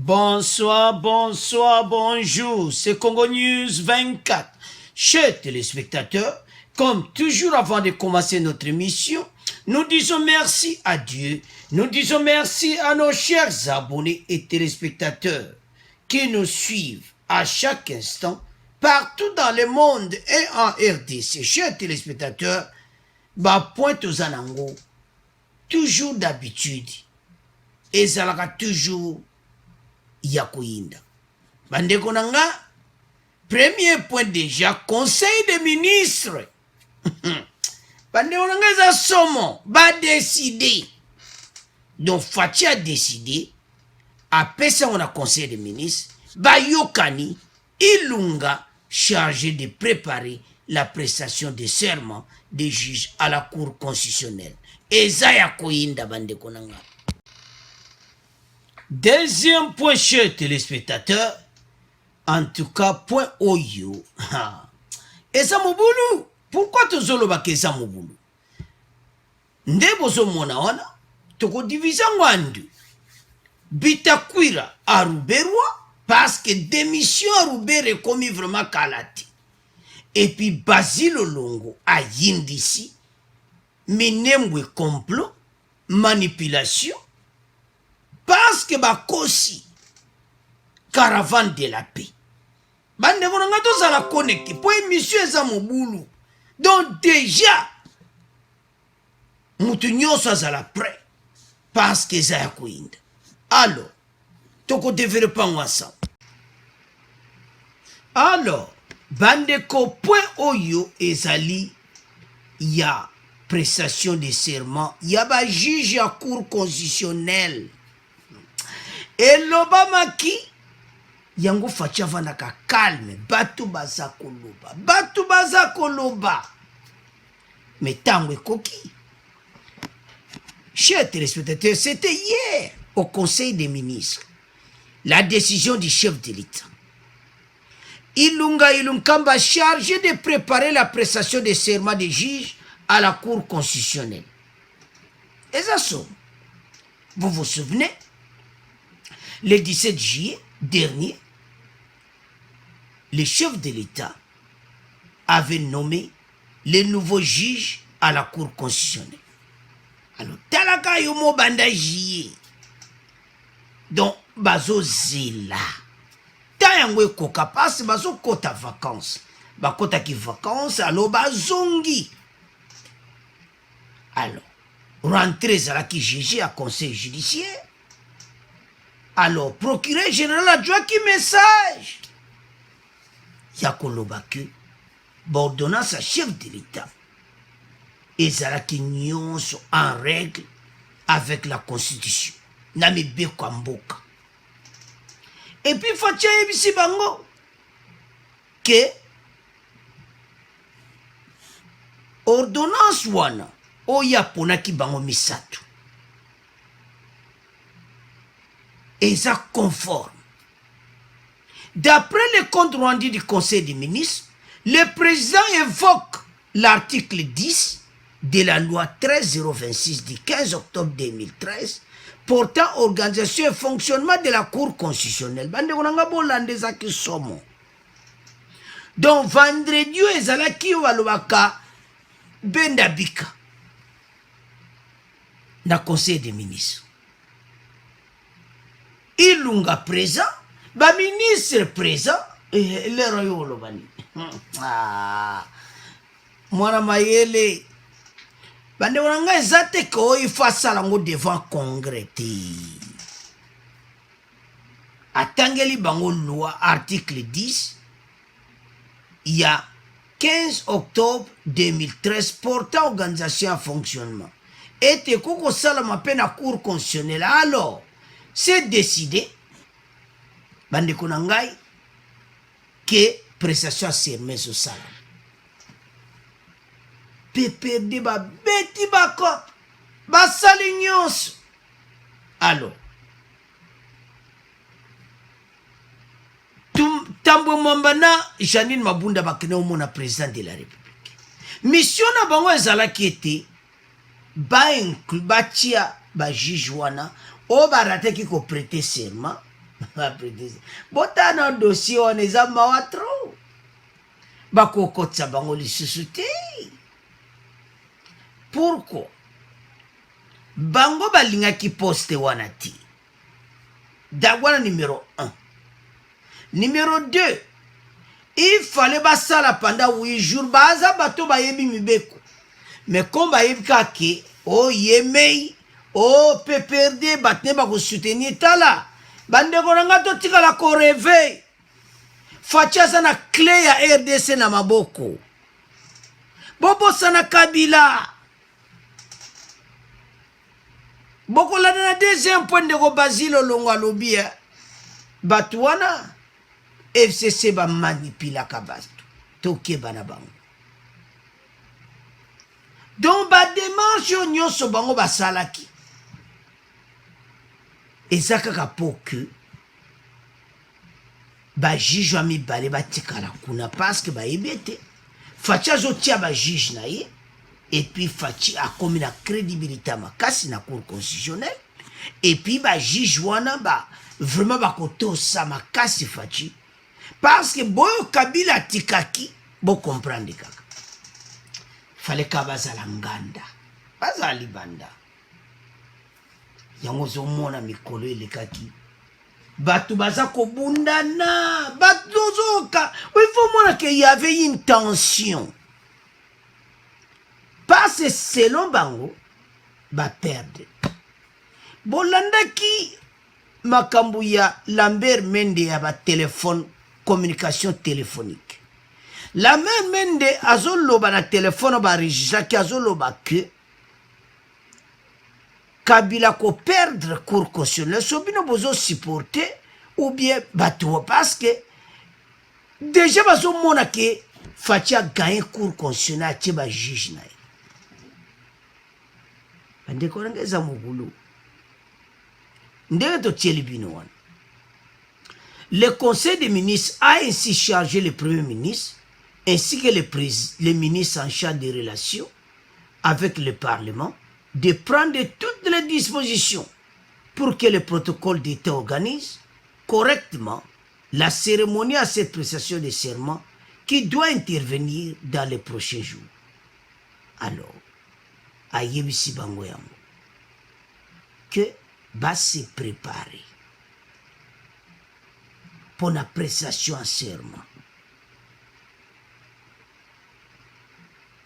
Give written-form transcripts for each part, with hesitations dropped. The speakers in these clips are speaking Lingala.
Bonsoir, bonsoir, bonjour, c'est Congo News 24. Chers téléspectateurs, comme toujours avant de commencer notre émission, nous disons merci à Dieu, nous disons merci à nos chers abonnés et téléspectateurs qui nous suivent à chaque instant, partout dans le monde et en RDC. Chers téléspectateurs, pointe aux anango, toujours d'habitude, et ça toujours Yakuinda. Bandeko nanga, premier point déjà, conseil des ministres. Bandeko nanga za somo, décider. Donc Fachi a décidé, après ça on a conseil des ministres, Yokani, Ilunga, chargé de préparer la prestation de serment des juges à la Cour constitutionnelle. Et ça Yakuinda bandeko nanga. Deuxième point, chers téléspectateurs, en tout cas, point Oyo. Eza mobulu. Pourquoi tozoloba ke eza mobulu? Nde bozo mona wana, toko divisa ngwandu. Bitakwira aruberwa, parce que démission arubere komi vraiment kalati. Et puis Basile Longo a yindisi, minembwe complot, manipulation, parce que bakosi caravane de la paix. Bande bonanga to la connecté pour émission eza mobulu. Donc déjà mutu nyonso azala prêt parce que eza ya koinda. Alors toko développer ensemble. Alors bande ko point oyo ezali ya prestation de serment, ya ba juge ya cour constitutionnelle. Et l'Obamaki, yango fachi avandaka calme, batu baza koloba. Mais tango ekoki. Chers téléspectateurs, c'était hier au Conseil des ministres. La décision du chef de l'État. Ilunga Ilunkamba chargé de préparer la prestation des serments des juges à la Cour constitutionnelle. Et ça, vous vous souvenez? Le 17 juillet dernier, le chef de l'État avait nommé les nouveaux juges à la Cour constitutionnelle. Alors, talaka yomo banda juillet. Donc, bazo zela. Tayangwe koka passe bazo kota vacances. Bakota ki vacances, alors bazongi. Alors, rentrez à la qui juge à conseil judiciaire. Alors, procureur général adjoint qui message. Yakoloba que, ordonnance à chef de l'État. Et Zalaki nyonso en règle avec la Constitution. Nami beko mboka. Et puis, Fatia ebisi bango. Que, ordonnance wana, oya ponaki bango misato. Et ça conforme. D'après le compte rendu du Conseil des ministres, le président évoque l'article 10 de la loi 13026 du 15 octobre 2013 portant organisation et fonctionnement de la Cour constitutionnelle. Donc vendredi, ezalaki walobaka bendabika na Conseil des ministres. Ilunga présent, ministre présent, et le royaume bani. Mwana mayele, bande wananga ezate ko ifasa lango devant congrès. Atangeli bango loi article 10, il y a 15 octobre 2013 portant organisation en fonctionnement. Et te koko salama peine à cour constitutionnelle. Alors, c'est décidé, bande konangai, que prestation serment au salam. PPRD ba beti bakot, ba salignons. Alors, Tambo Mwambana, Janine Mabunda bakene omona président de la République. Mission na bango ezala qui était ba inclus ba tia ba juge wana o barate qui ko prêter serment botana dossier wana eza mawa tro bakokotisa bango lisusu te. Pourquoi? Bango balingaki poste wana ti. Dagwana numéro 1. Numéro 2. Il fallait basala pendant 8 jours. Baza bato bayebi mibeko. Mais comme bayebi kake, oh yemei, oh PPRD, batne bako soutenir tala. Bande konanga to tika la ko réveil. Facha sana clé ya RDC na maboko. Bobo sana Kabila. Boko la na deuxième point de ko Basile Longo lobia. Batwana FCC ba manipula kabastu. Toke bana bango. Donc ba démarche yo nyonso bango basalaki. Ezaka ka poke ba juge wa mibale batikala kuna parce que ba yebete Fachi azotia ba juge na ye et puis Fachi a commis la crédibilité makasi na cour constitutionnelle et puis ba juge wana ba vraiment ba koto sa makasi Fachi parce que boyo Kabila tikaki bo comprendre kaka fallait ka bazala nganda bazali banda yango zo mona mikolo elekaki batu baza kobundana batu zoka il faut mona qu'il y avait une tension parce que selon bango ba perdre bolandaki makambu ya Lambert Mende ya ba téléphone communication téléphonique Lambert Mende azoloba na téléphone ba registre ki azoloba que Kabila ko perdre cour constitutionnelle sobino bozo supporter ou bien bateau parce que déjà bazo mona que Fachi a gagné cour constitutionnelle ti ba juge na ande ko ngeza mugulu ndenge to tieli bino wana. Le conseil des ministres a ainsi chargé le premier ministre ainsi que le ministre en charge des relations avec le parlement de prendre toutes les dispositions pour que le protocole d'État organise correctement la cérémonie à cette prestation de serment qui doit intervenir dans les prochains jours. Alors, ayebisi bango yango que va se préparer pour la prestation en serment.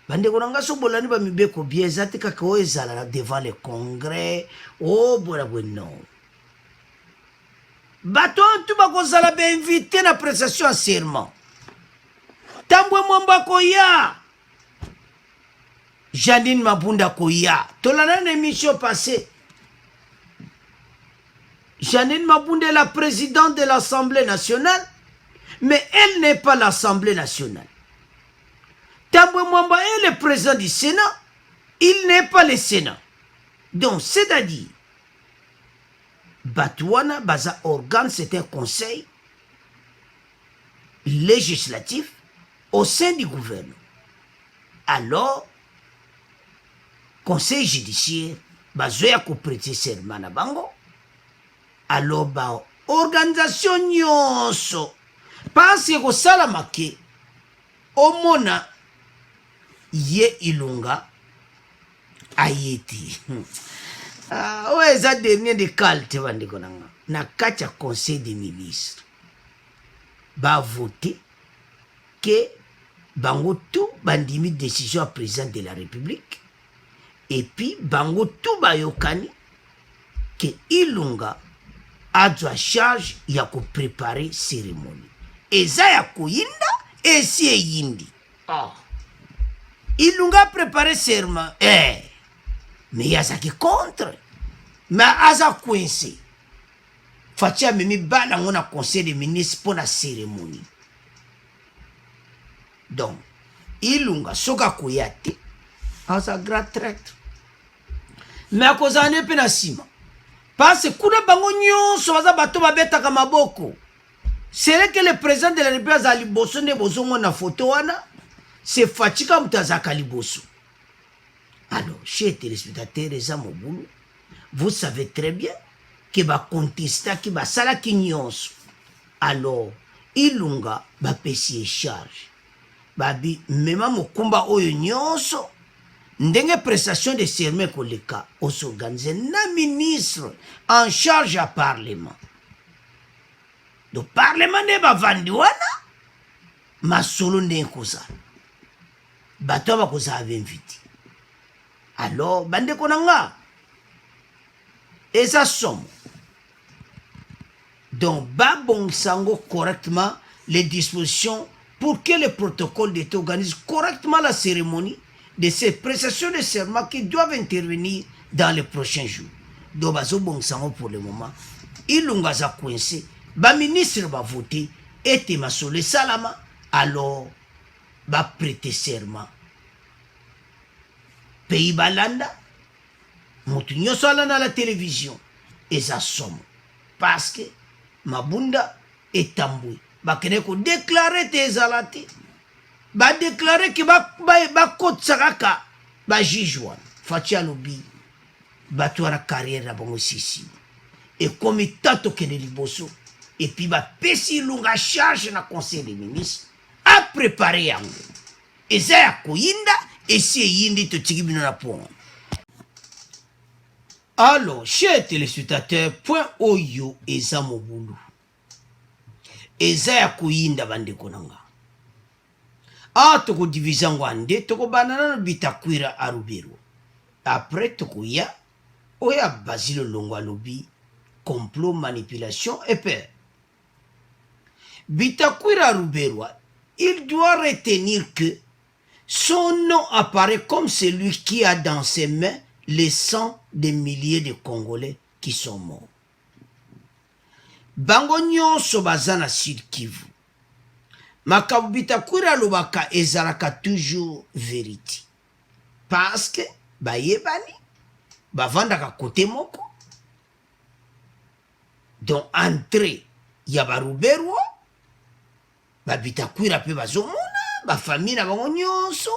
Bande konanga so bolani ba mibeko bieza te kaka o ezala devant le congrès o bola bueno bato tu ba kozala be invité na prestation en serment tambwe mwamba koya Janine Mabunda koya tolana na émission passée. Janine Mabunda est la présidente de l'Assemblée nationale mais elle n'est pas l'Assemblée nationale. Tambwe Mwamba est le président du Sénat, il n'est pas le Sénat. Donc, c'est-à-dire, Batouana, Baza organe, c'est un conseil législatif au sein du gouvernement. Alors, conseil judiciaire, Bazoya ko prêter serment na bango. Alors, ba organisation nyonso, parce que salamake, omona, ye ilunga ayeti ouais ça dernier de calte bandiko nanga na kacha conseil des ministres ba voter que bango tout bandimi décision à président de la République et puis bango tout bayokani que ilunga a droit charge ya ko préparer cérémonie et ça ya ko yinda et si yindi Ilunga préparé serment. Mais il y a ça qui contre. Mais à ça coincé. Fatia mimi bala on a conseil des ministres pour la cérémonie. Donc, Ilunga soka koyate. À sa grand traite. Mais à cause d'année penasima. Parce que kuna bango nyonso baza bato babeta kamaboko. C'est là que le président de la République a liboso ne bozongo na photo wana. C'est Fatika Moutazaka Liboso. Alors, chers téléspectateurs, les amoureux, vous savez très bien ke bakontestaki basalaki nyonso. Alors ilunga bapesi charge babi mema mokumba oyo nyonso ndenge prestation de serment koleka osorganize na ministre en charge à parlement. Donc parlement nde bavandi wana masolo ndenge kozala bato bakozala bainvite. Alors bandeko na nga eza somo. Donc babongsango correctement les dispositions pour que le protocole d'État organise correctement la cérémonie de ces prestations de serment qui doivent intervenir dans les prochains jours. Donc bazo bongsango pour le moment ilunga za coincé ba ministre ba voter et masole salama. Alors ba prêter serment pays balanda mutu nyonso alanda la télévision eza somo parce que mabunda etambwe bakene ko déclarer te ezala te badéclare ke bakotisa kaka bajuge wana faci alobi bato wana carrière na bango sisi ekomi tato kende liboso epuis bapesi ilunga charge na conseil des ministres aprépare yango eza ya koyinda esi eyindi totiki bino na pongo. Alors chers téléspectateurs, point oyo eza mobulu eza ya koyinda bandeko nanga tokodivisa ngo ande tokobana na Bitakwira Arubero. Après tokoya oya Basile Longo alobi complot, manipulation et peur. Bitakwira Arubero, il doit retenir que son nom apparaît comme celui qui a dans ses mains les sangs des milliers de Congolais qui sont morts. Bango nyonso baza na Sud Kivu. Makambo Bitakwira alobaka ezalaka toujours vérité. Parce que bayebani bavandaka kote moko. Donc entrée ya Barubero Bitakwira pe bazomona bafamille na bango nyonso.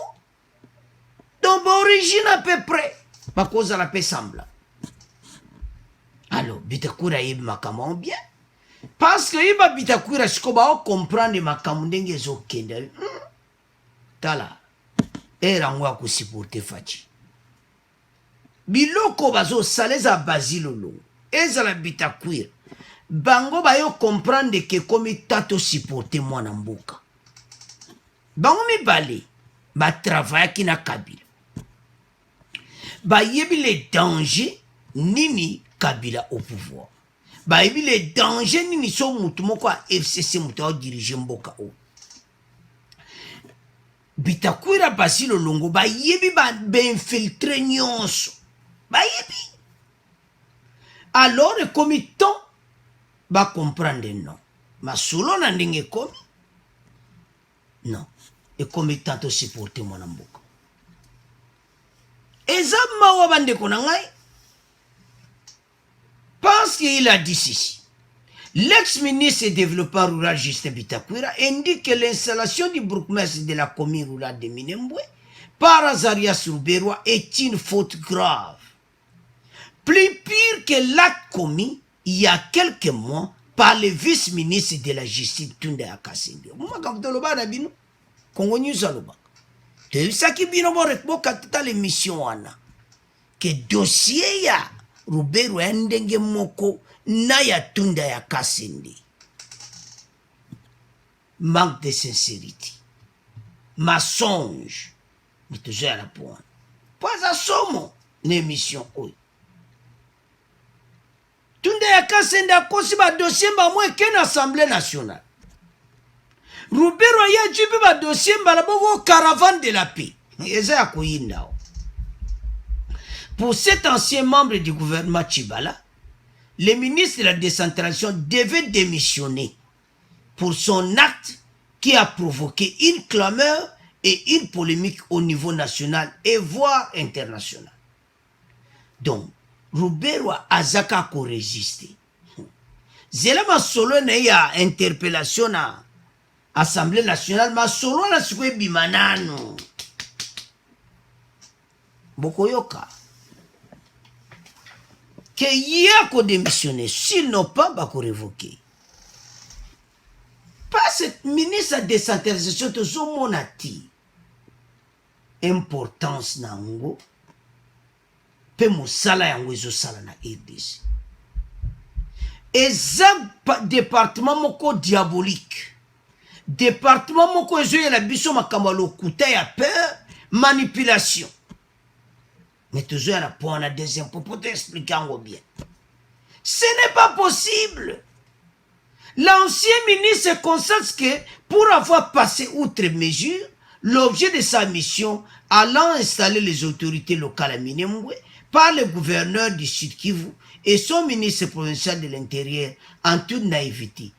Donc origine à peu près bakozala pe sembla. Alors Bitakwira yebi makambo bien. Parce que iba Bitakwira sikoba comprendre makambo ndenge ezokende. Tala erango akusupporter faci. Biloko bazo saleza Basile Longo ezala Bitakwira bango bayo comprendre que comme tato supporter mwana mboka. Bango mibale ba travailler ki na Kabila. Ba yebi les dangers nini Kabila au pouvoir. Ba yebi les dangers nini so mutu moko a FCC mutu a diriger mboka o. Bitakwira Basile Longo ba yebi ba infiltrer nyonso. Ba yebi. Alors le comité ba comprendre non. Ma solo na ndenge komi. Non. Et comme tanto supporter mon mboka. Ezama wa bandeko na ngai. Parce qu'il a dit ceci. L'ex-ministre et développement rural Justin Bitakwira indique que l'installation du bourgmestre de la commune rurale de Minembwe par Azarias Rubero est une faute grave. Plus pire que l'acte commis il y a quelques mois par le vice-ministre de la justice Tunde Akasenge. Mwa kapitoloba na bino Congo News aloba. Te saki bino bo katita l'émission wana. Que dossier ya Rubero ndenge moko na ya Tunde Akasenge. Manque de sincérité. Mensonge. Mais toujours à la pointe. Pas à somo l'émission oyo. Tunde Akasenge akosi ba dossier ba mwe ken Assemblée nationale. Rubero ya jibi ba dossier mbala boko caravane de la paix. Eza ya kuyinda. Pour cet ancien membre du gouvernement Tshibala, le ministre de la décentralisation devait démissionner pour son acte qui a provoqué une clameur et une polémique au niveau national et voire international. Donc, Rubero azaka ko résister. Zela ma solo na ya interpellation na Assemblée nationale ma solo na sikwe bimanano. Bokoyoka. que hier qu'on démissionné, s'ils n'ont pas, bah qu'on révoqué. Pas cette ministre de décentralisation de zomonati. Importance nango. Pe musala yango ezo sala na RDC. Eza département moko diabolique. Département moko ezo yela biso makambo lokuta ya peur, manipulation. Mais toujours à la point à deuxième pour t'expliquer en bien. Ce n'est pas possible. L'ancien ministre constate que pour avoir passé outre mesure, l'objet de sa mission allant installer les autorités locales à Minembwe par le gouverneur du Sud Kivu et son ministre provincial de l'Intérieur en toute naïveté.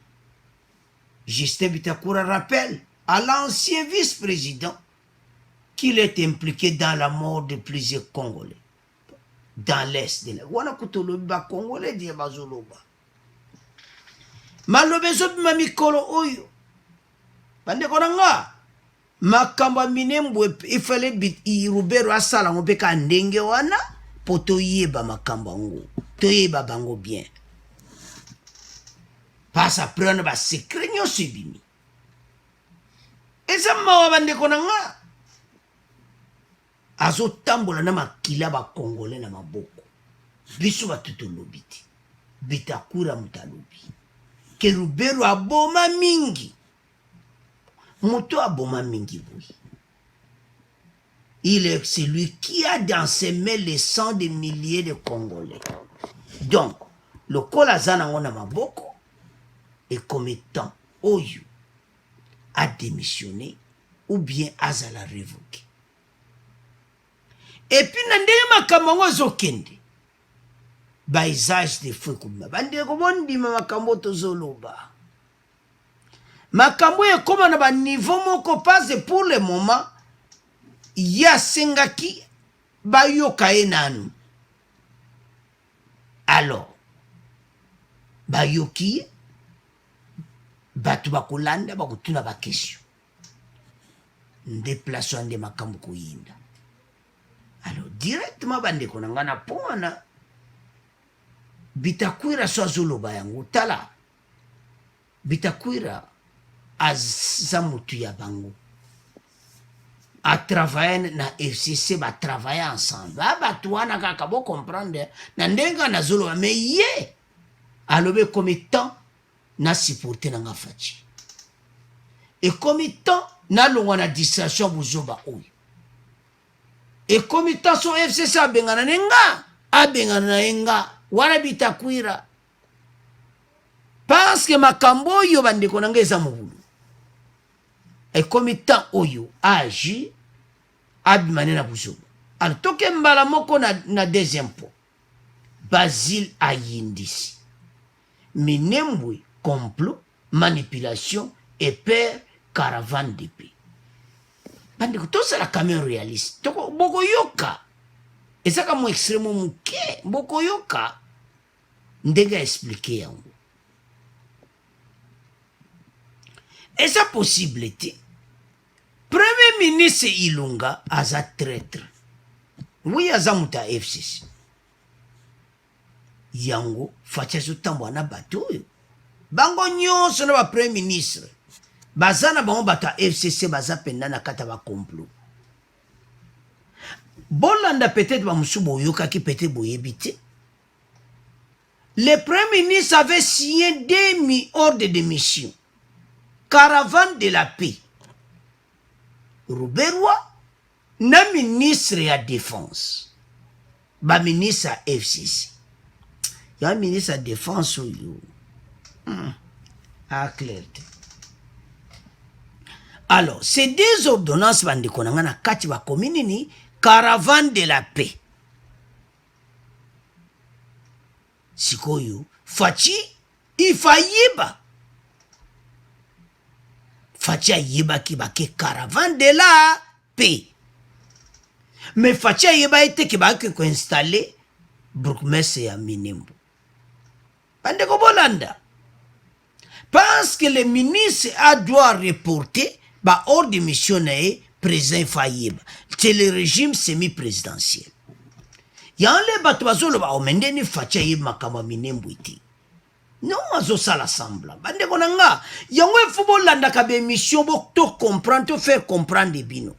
Justin Bitakura rappelle à l'ancien vice-président qu'il est impliqué dans la mort de plusieurs Congolais dans l'Est de la... Wana kutoloba Congolais di bazoloba. Malobezo mamikolo oyo. Bande konanga. Makamba Minembwe ifale bit irubero asala ngopeka ndenge wana poto yeba makamba ngo. Toyeba bango bien. Pas à prendre ba secret nyo subimi. Eza mawa bande konanga. Azo tambola na makila ba Congolais na maboko. Biso batutolobi ti. Bitakura mutalobi. Kerubero aboma mingi. Moto aboma mingi boui. Il est celui qui a dans ses mains le sang de milliers de Congolais. Donc, le kolazana ngona maboko et comme étant Oyo a démissionné ou bien azala révoqué. Et puis nandenge makambo zokende. Ba usage de feu comme bande ko bondi makambo tozoloba. Makambo e comme na ba niveau moko passe pour le moment ya sengaki ba yoka enanu. Alors ba yoki batu bakolanda bakutuna ba question. Déplacement de makambo ko yinda. Alors directement bande ko ngana pona Bitakwira swazoloba yangu tala. Bitakwira azamutu ya bango. A travailler na FCC ba travailler ensemble. Ba tuana kaka bo comprendre na ndenga na zolo mais ye alobe comme temps na supporter na ngafachi. Et comme temps na longwa distraction buzoba oyo. Et comme temps so FCC abengana nenga abengana nenga wana Bitakwira parce que makambo oyo bandeko nanga eza mobulu et comme temps oyo agi abimane na buzoba alors toke mbala moko na deuxième point Basile ayindisi Minembwe complot manipulation et peur caravane d'épée bandeko tosala quand même réaliste toko boko yoka ezaka mo extrêmement muke boko yoka ndenge expliquer yango eza possibilité premier ministre Ilunga aza traître oui aza muta FCC yango facha sotambo na bato bango nyonso na ba premier ministre bazana bango bata FCC baza penda na kata ba complot Bolanda peut-être ba musubo yoka ki peut-être boyebite. Le premier ministre avait signé 2 ordres de mission. Caravane de la paix. Ruberwa na ministre ya défense. Ba ministre à FCC. Ya ministre à défense yo. Ah clair. Alors, ces 2 ordonnances bande konanga na kati ba commune ni caravane de la paix. Sikoyo, Fachi, il failliba. Fachi a yeba ki ba ke caravane de la paix. Mais Fachi a yeba ete ki ba ke ko installer Brookmesse ya Minembwe. Bande ko bolanda. Parce que le ministre a doit reporter ba ordre de mission président faillible. C'est le régime semi-présidentiel. Yanle bato bazoloba omendeni facha ye makama minembo iti. Non azo sala semblant. Bande konanga yango efubo landa ka be mission bo to comprendre to faire comprendre bino.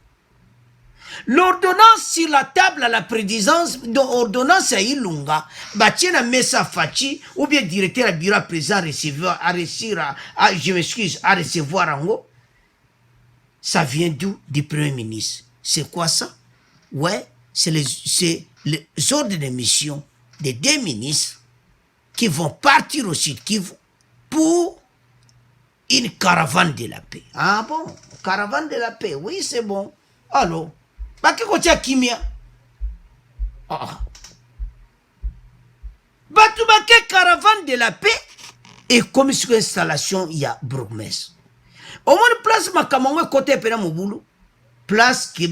L'ordonnance sur la table à la présidence de l'ordonnance à Ilunga, Batiena Messa Fachi, ou bien directeur à bureau présent recevoir, je m'excuse, à recevoir en haut, ça vient d'où? Du Premier ministre. C'est quoi ça? Ouais, c'est les ordres de mission des deux ministres qui vont partir au Sud Kivu pour une caravane de la paix. Ah bon? Caravane de la paix, oui, c'est bon. Alors, Baki kotia kimia. Batu bake caravane de la paix et comme sur installation il y a Brugmes. Au moins place makamangwe côté pena mobulu. Place qui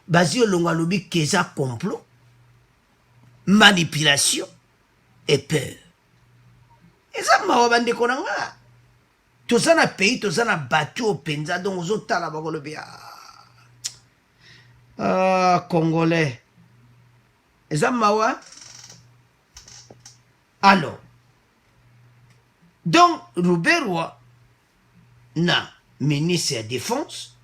basio longalobi keza complot, manipulation et peur. Et ça m'a bande konanga. Tout ça na pays, tout ça na batu au penza donc aux autres la bagolobi. Ah, Congolais. Et ça mawa. Alors. Donc, Ruberwa, na ministre de la Défense,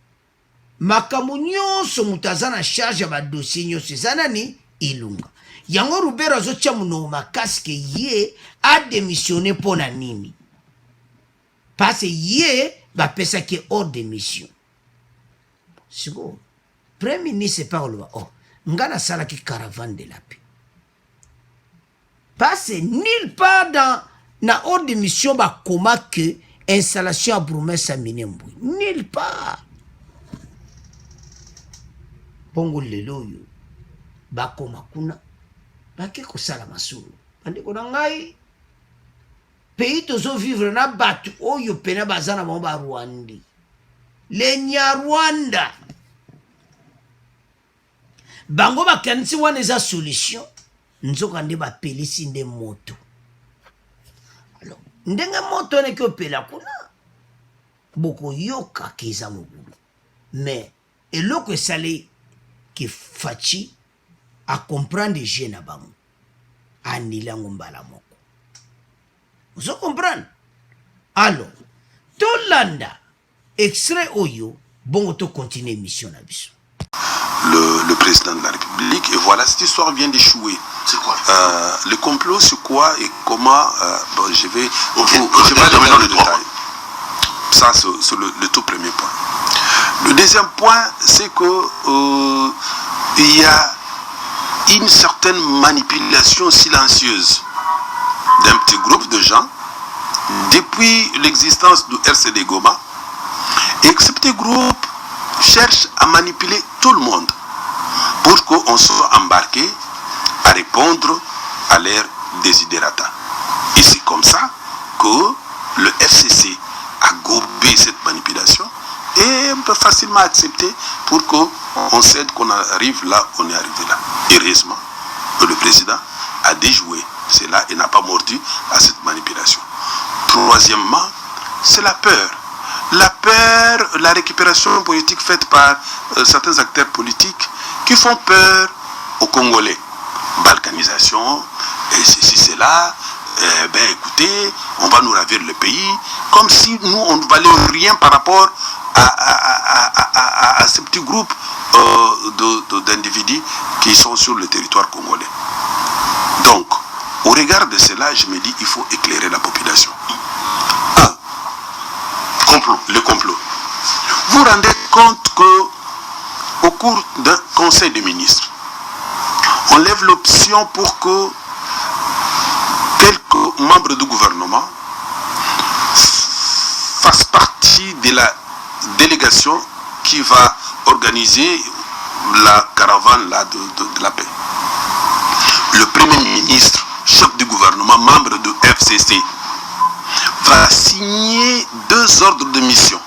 makamunyo somutazana charge ba dossier nyo sezanani Ilunga. Yango Ruberwa zo chamuno makaske ye a démissionné pour na nini. Parce que ye ba pesa ki hors de mission. C'est bon. Premier ministre parle oh ngana sala ki caravane de la paix. Parce que nulle part dans na ordre de mission ba koma que installation à Brumesa Minembwe. Nulle part. Bongo lelo yo ba koma kuna ba ke ko sala masulu. Ande ko ngai pays tozo vivre na batu oyo pena bazana ba Rwanda. Le Nyarwanda. Bango bakanisi wana eza solution nzoka nde bapelisi nde moto. Alors ndenge moto ne ko pela kuna boko yoka keza mobulu mais eloko esale ki fachi a comprendre je na bango anilango mbala moko. Vous comprenez? Alors tolanda extrait oyo bongo to continuer mission na biso. Le président de la République, et voilà, cette histoire vient d'échouer. C'est quoi le complot, c'est quoi et comment bon, je vais donner le détail. Ça, c'est le tout premier point. Le deuxième point, c'est que il y a une certaine manipulation silencieuse d'un petit groupe de gens depuis l'existence du RCD Goma, et que ce petit groupe cherche à manipuler tout le monde pour qu'on soit embarqué à répondre à leurs desiderata. Et c'est comme ça que le FCC a gobé cette manipulation et on peut facilement accepter pour qu'on cède, qu'on arrive là, on est arrivé là. Heureusement que le président a déjoué cela et n'a pas mordu à cette manipulation. Troisièmement, c'est la peur. La peur, la récupération politique faite par certains acteurs politiques qui font peur aux Congolais. Balkanisation, et ceci, cela, ben écoutez, on va nous ravir le pays, comme si nous, on ne valait rien par rapport à ce petit groupe d'individus qui sont sur le territoire congolais. Donc, au regard de cela, je me dis, il faut éclairer la population. Le complot. Vous vous rendez compte que au cours d'un conseil de ministres, on lève l'option pour que quelques membres du gouvernement fassent partie de la délégation qui va organiser la caravane là, de la paix. Le Premier ministre, chef du gouvernement, membre du FCC, va signer 2 ordres de mission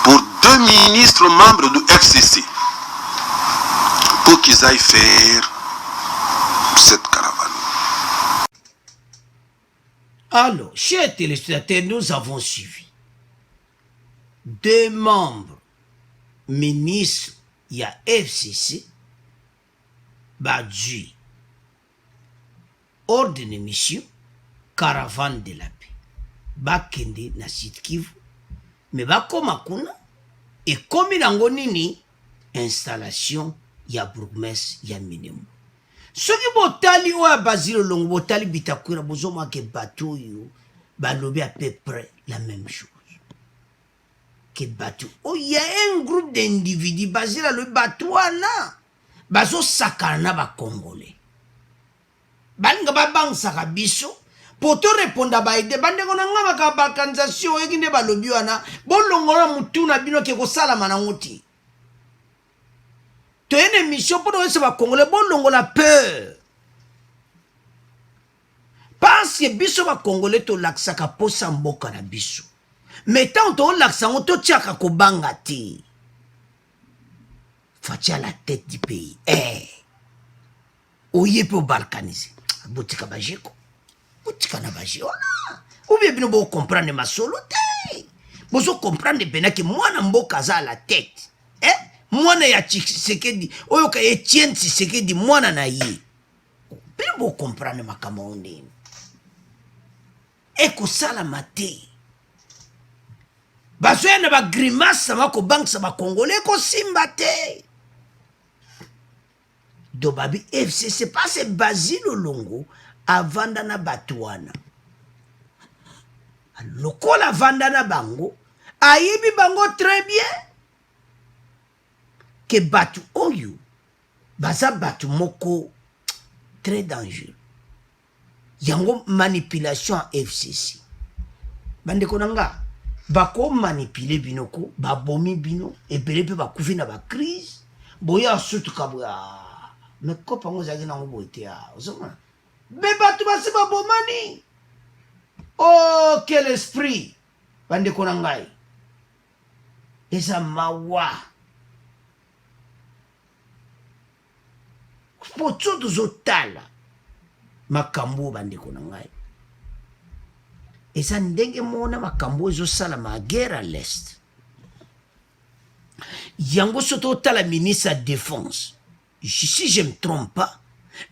pour 2 ministres membres du FCC pour qu'ils aillent faire cette caravane. Alors, chers téléspectateurs, nous avons suivi 2 membres ministres, il y a FCC, bazwi ordre de mission caravane de la paix bakende na Sud Kivu me bakoma kuna ekomi nango nini installation ya bourgmestre ya Minembwe. Soki botali oya Basile Olongo botali Bitakwira bozomaka bato oyo balobi à peu près la même chose que bato. Oh, il y a un groupe d'individus basé dans le bateau wana bazo sakana ba Congolais. Balinga babang saka biso poto répondre ba ide bande kona ngaba ka balkanisation ekinde balobi wana bolongola mutuna bino ke ko sala manangoti. Tu as une émission pour nous, c'est pas Congolais, bon, l'on a peur. Parce que biso va Congolais, to laksa ka posa mboka na biso. Mais tant to laksa, on to tiaka ko bangati. Fatia la tête du pays. Oye peut balkaniser. Boutika bajeko. Boutika na baje. Ou bien bino bo comprendre ma solo te. Bozo comprendre bena que moi na mboka za la tête. Mwana ya Tshisekedi oyo ka Etienne Tshisekedi mwana na ye bino bo comprendre makama ondeni ekosala mate bazoya na ba grimace bako bankisa ba Congolais kosimba te do babi FCC passe Basile Olongo avanda na bato wana lokola avanda na bango ayibi bango très bien que batu oyo baza batu moko très dangereux yango manipulation en FCC bande konanga bako manipuler binoko babomi bino ebele pe bakufi na ba crise boya surtout kabwa mais ko pango zaki na ngo boite ya ozoma be batu basi babomani oh quel esprit bande konanga esa mawa potso tozotala makambo bandeko na ngai eza ndenge mona makambo ezosala ma guerre à l'est yango soto otala ministre ya défense si je me trompe pas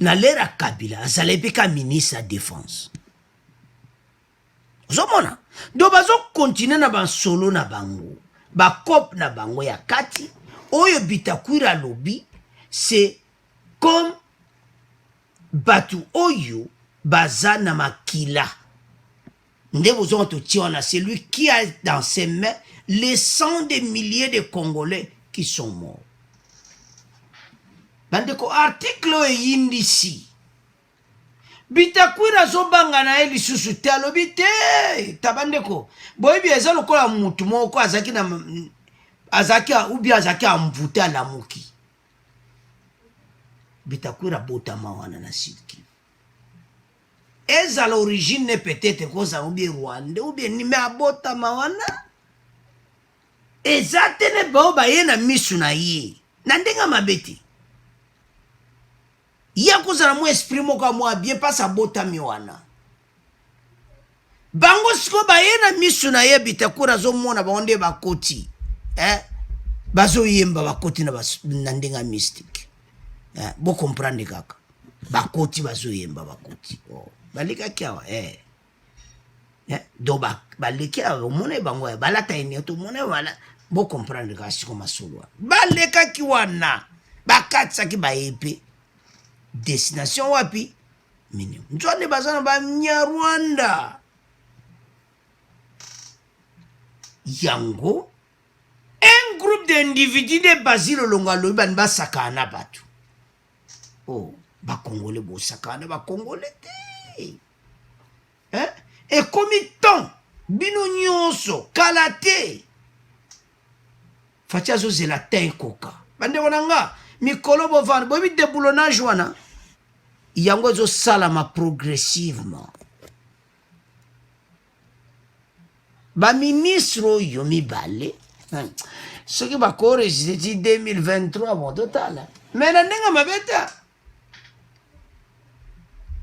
na l'ère ya Kabila azala epeka ministre ya défense ozomona do bazokontinue na bansolo na bango bakope na bango ya kati oyo Bitakwira alobi c'est comme batu oyo bazana makila nde bozonga totiwana c'est lui qui a dans ses mains les cent de milliers de Congolais qui sont morts. Bandeko article eyindisi Bitakwira zobanga na ye lisusu te alobi te tabandeko boyebi eza lokola mutu moko azaki na azaki ubi azaki amvuta la muki Bitakwira botama wana na Sud Kivu. Eza l'origine peut-être koza ou bien Rwanda ou bien nime abotama wana. Eza tene bao ba ye na misu na ye. Nandenga mabeti. Ya koza na mo esprit moko mo bien pas abotami wana. Bango siko ba ye na misu na ye Bitakwira zo mona ba onde ba koti. Bazo yemba ba koti na nandenga mystique. Bo comprendre kaka bakoti bazoyemba bakoti baleka kiawa do baleki awa mona bango balata ene to mona wala bo comprendre kaka siko masolo baleka kiwana bakatsa ki baepe destination wapi Minembwe nzone bazana ba Nyarwanda yango un groupe d'individus de Basile Olongo alobi bani basakana batu. Oh, ba Congolais bo sakana ba Congolais te. Et comme temps bino nyonso kalate. Fatia zo zela ten koka. Bande wananga mikolo bo van bo bi déboulonnage wana. Yango zo salama progressivement. Ba ministre yo mibale. Ce qui va corriger 2023 bon total. Mais nandenga mabeta.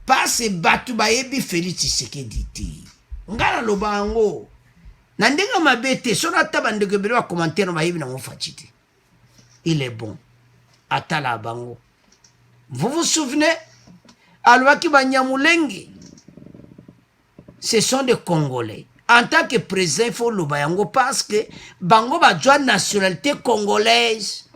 Passe batu ba yebi Félix Tshisekedi ti. Ngala lobango. Nandenga mabete sona tabande ke belo commentaire ba yebi na mo fatiti. Il est bon. Atala bango. Vous vous souvenez? Alwaki Banyamulenge, ce sont des Congolais. En tant que président, il faut le bayango parce que bango ba joie nationalité congolaise.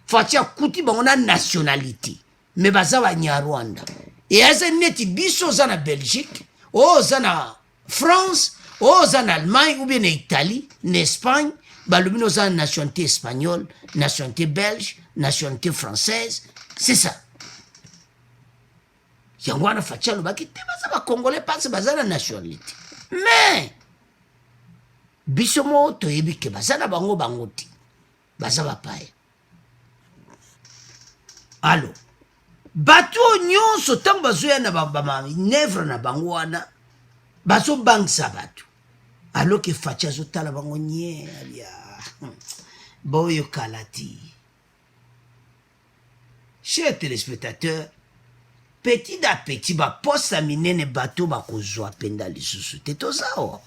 Fatia kuti bango na nationalité. Mais baza ba Nyarwanda. Et asa neti biso za na Belgique, o za na France, o za na Allemagne ou bien en Italie, en Espagne, balubino za nationalité espagnole, nationalité belge, nationalité française. C'est ça. Yango wana fatia lo baki te baza ba Congolais parce baza na nationalité. Mais biso mo toyebi ke baza na bango bango ti baza bapaya. Allo bato nyonso ntango bazoya na manevre na bango wana bazobangisa bato alo ke faci azotala bango nye alia boyokala ti. Chers téléspectateurs, petit à petit baposa minene bato bakozwa penda lisusu te toza awa.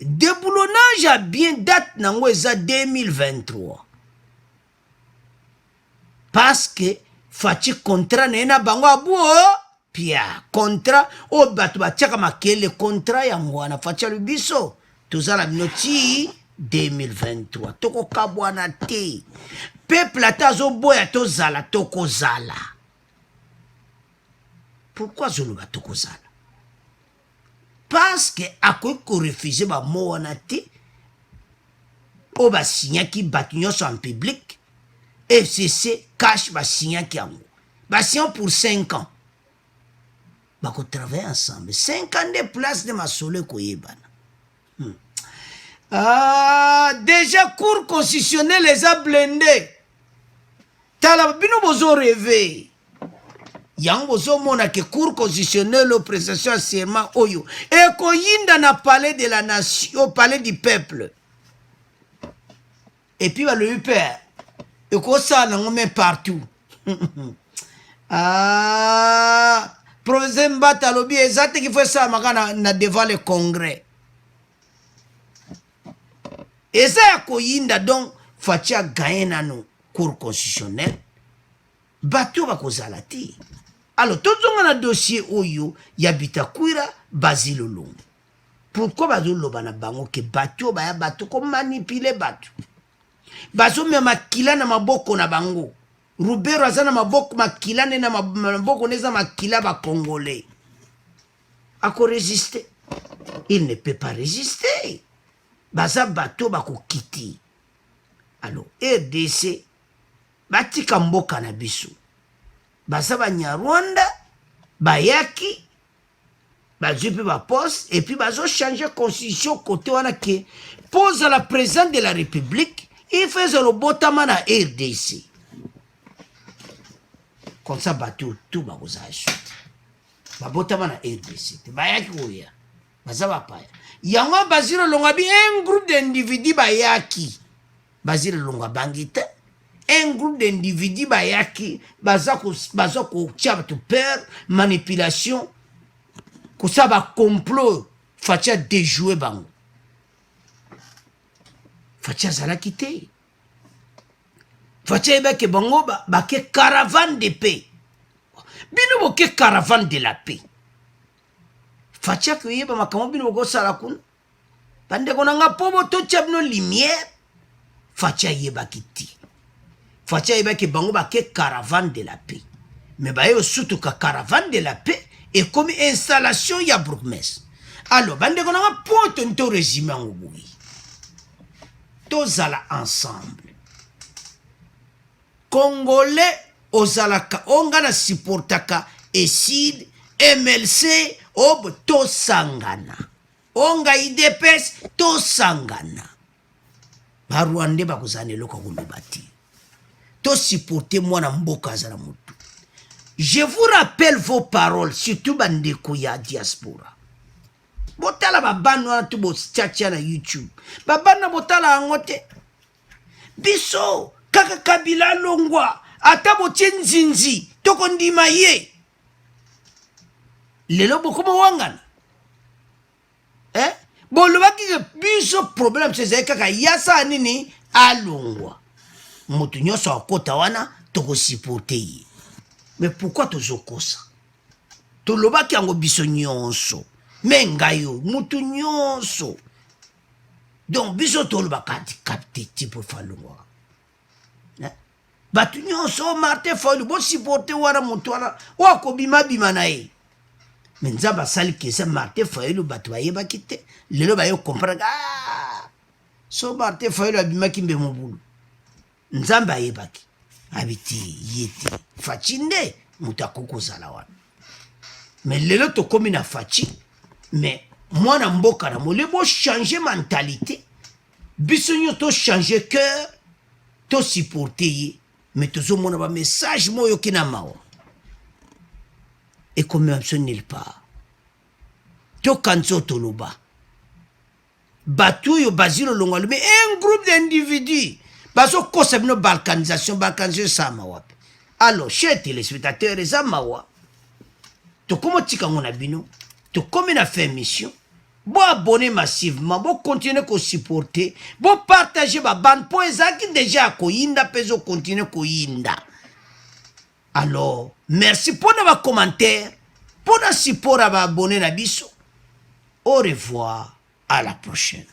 Déboulonnage à bien date nango eza 2023 parce que faci contrat na bango abuo pia contrat o bato batiaka makele contrat yango wana faci alubiso tozala bino ti 2023 tokokabwana te peuple ata azoboya tozala tokozala. Pourquoi zoloba tokozala? Parce que akoki korefuse bamo wana te o basignaki bato nyonso en public. FCC cache basignaki yango basignan pour 5 ans bakotravaille ensemble 5 ans de place de masolo ekoyebana. Déjà cour constitutionnel eza blindé tala bino bozo rêve yango bozomona ke cour constitutionnel o prestation ya serment oyo ekoyinda na palais de la nation, au palais du peuple, et puis balobi père ekosala nango me partout. Professeur Mbata alobi eza te kifo esala maka na devant le congrès eza ya koyinda. Donc faci aganye nano cour constitutionnel bato bakozala te. Alors tozonga na dossier oyo ya Bitakwira Basile Olongo. Pourquoi bazoloba na bango ke bato baya bato ko manipule bato bazo me makila na maboko na bango. Rubero aza na maboko makila na maboko neza makila ba Congolais. Ako résister? Il ne peut pas résister. Baza bato bako kiti. Alors RDC batika mboka na biso. Baza Banyarwanda bayaki bazwi pe ba poste et puis bazo changer constitution côté wana ke pose la présidente de la République. Il faisait le botama na RDC. Comme ça, bateau, tout va vous acheter. Ba botama na RDC. Bayaki oya. Bazaba paya. Yango Basile Olongo bi un groupe d'individus bayaki. Basile Olongo bangite. Un groupe d'individus bayaki. Bazako tia bato peur, manipulation. Kosa ba complot. Fatia déjouer bango. Fatia zala kite. Fatia ke bango ba ke caravane de paix. Bino bo ke caravane de la paix. Fatia ke yeba makamo bino go sala kun. Bande kona nga pobo to chabno lumière. Fatia yeba kiti. Fatia yeba ke bango ba ke caravane de la paix. Mais ba yo surtout ka caravane de la paix et comme installation ya bourgmestre. Alors bande kona nga poto nto régime ngoboui. Tozala ensemble. Congolais ozalaka onga na supportaka ESID, MLC, ob tosangana. Onga IDPS tosangana. Ba Rwanda bakozane loka kolobati. To supporter mwana mboka azala mutu. Je vous rappelle vos paroles, surtout bandeko ya diaspora. Botala babano wana tu bochacha na YouTube. Babana botala angote. Biso kaka Kabila longwa ata botie nzinzi toko ndima ye. Lelo bokoma wangana. Bolobaki biso problème c'est kaka yasa nini alongwa. Mutu nyoso akota wana tokosupporte ye. Mais pourquoi tozokosa? Tolobaki yango biso nyonso. Mais ngai yo mutu nyonso. Donc biso tolobaka handicapté type falungwa. Batu nyonso Martin Fayulu bo supporte wana mutu wana wakobima bima na ye. Mais nzambe asali kesa Martin Fayulu batu bayebaki te. Lelo bayo comprendre so Martin Fayulu abimaki mbe mobulu. Nzambe ayebaki. Abiti yeti faci nde mutu akokozala wana. Mais lelo tokomi na faci. Mais mwana mboka na mole bo changer mentalité. Biso nyo to changer cœur. To supporter ye. Mais toujours mon ba message moyo kina mawa. Et comme absolument nulle part. To kanzo toloba. Batu yo bazilo longolo mais un groupe d'individus. Baso kosebno balkanisation ça mawa. Alors, chers téléspectateurs, les amawa. To komo tika ngona bino. To comme na fait mission. Bon abonner massivement, bon continuer à supporter, bon partager ma bande pour qui déjà koyinda peso continuer koyinda. Alors, merci pour nos commentaires, pour nos support à abonner na biso. Au revoir, à la prochaine.